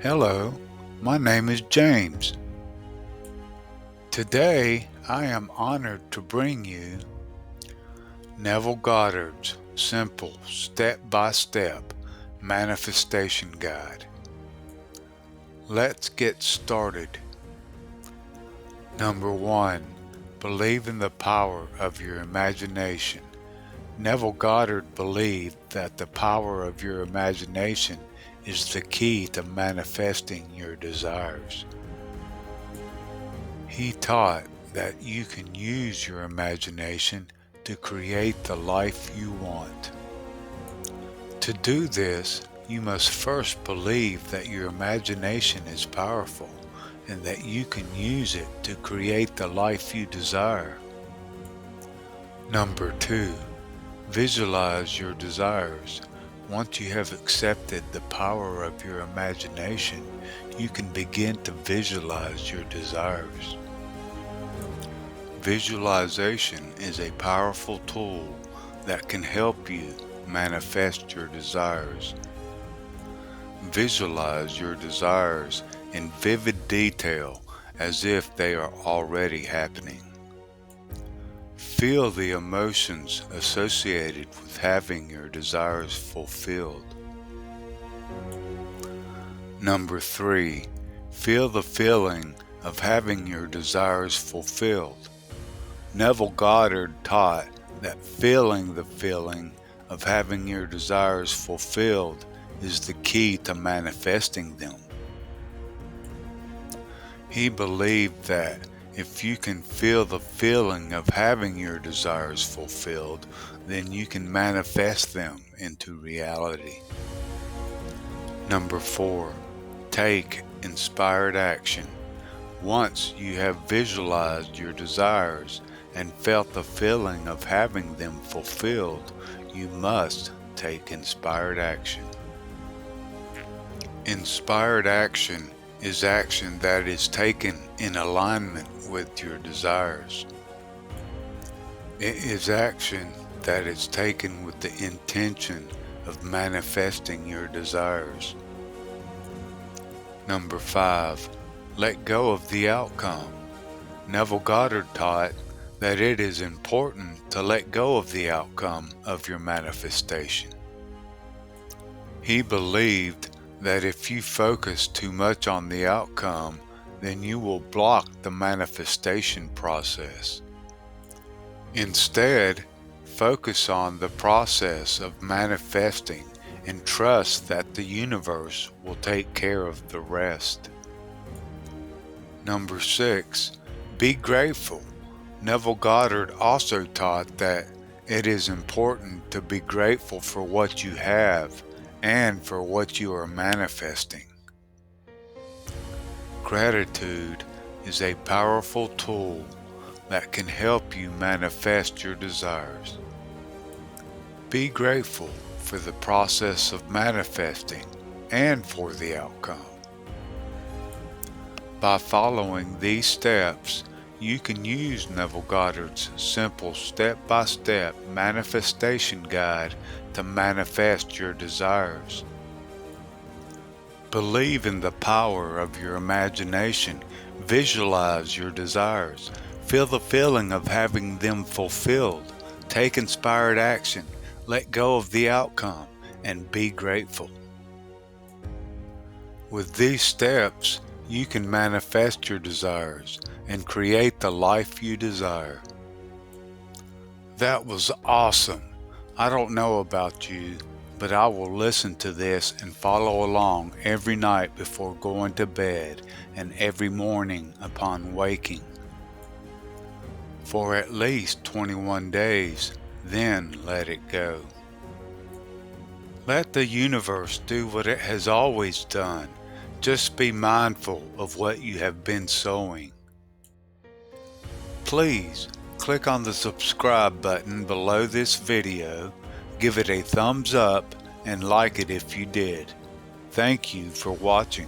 Hello, my name is James. Today I am honored to bring you Neville Goddard's simple step-by-step manifestation guide. Let's get started. Number 1. Believe in the power of your imagination. Neville Goddard believed that the power of your imagination is the key to manifesting your desires. He taught that you can use your imagination to create the life you want. To do this, you must first believe that your imagination is powerful and that you can use it to create the life you desire. Number 2. Visualize your desires. Once you have accepted the power of your imagination, you can begin to visualize your desires. Visualization is a powerful tool that can help you manifest your desires. Visualize your desires in vivid detail as if they are already happening. Feel the emotions associated with having your desires fulfilled. Number 3. Feel the feeling of having your desires fulfilled. Neville Goddard taught that feeling the feeling of having your desires fulfilled is the key to manifesting them. He believed that if you can feel the feeling of having your desires fulfilled, then you can manifest them into reality. Number 4. Take inspired action. Once you have visualized your desires and felt the feeling of having them fulfilled, you must take inspired action. Inspired action is action that is taken in alignment with your desires. It is action that is taken with the intention of manifesting your desires. Number 5. Let go of the outcome. Neville Goddard taught that it is important to let go of the outcome of your manifestation. He believed that if you focus too much on the outcome, then you will block the manifestation process. Instead, focus on the process of manifesting and trust that the universe will take care of the rest. Number 6. Be grateful. Neville Goddard also taught that it is important to be grateful for what you have and for what you are manifesting. Gratitude is a powerful tool that can help you manifest your desires. Be grateful for the process of manifesting and for the outcome. By following these steps, you can use Neville Goddard's simple step-by-step manifestation guide to manifest your desires. Believe in the power of your imagination. Visualize your desires. Feel the feeling of having them fulfilled. Take inspired action. Let go of the outcome and be grateful. With these steps, you can manifest your desires and create the life you desire. That was awesome. I don't know about you, but I will listen to this and follow along every night before going to bed and every morning upon waking. For at least 21 days, then let it go. Let the universe do what it has always done. Just be mindful of what you have been sowing. Please click on the subscribe button below this video, give it a thumbs up, and like it if you did. Thank you for watching.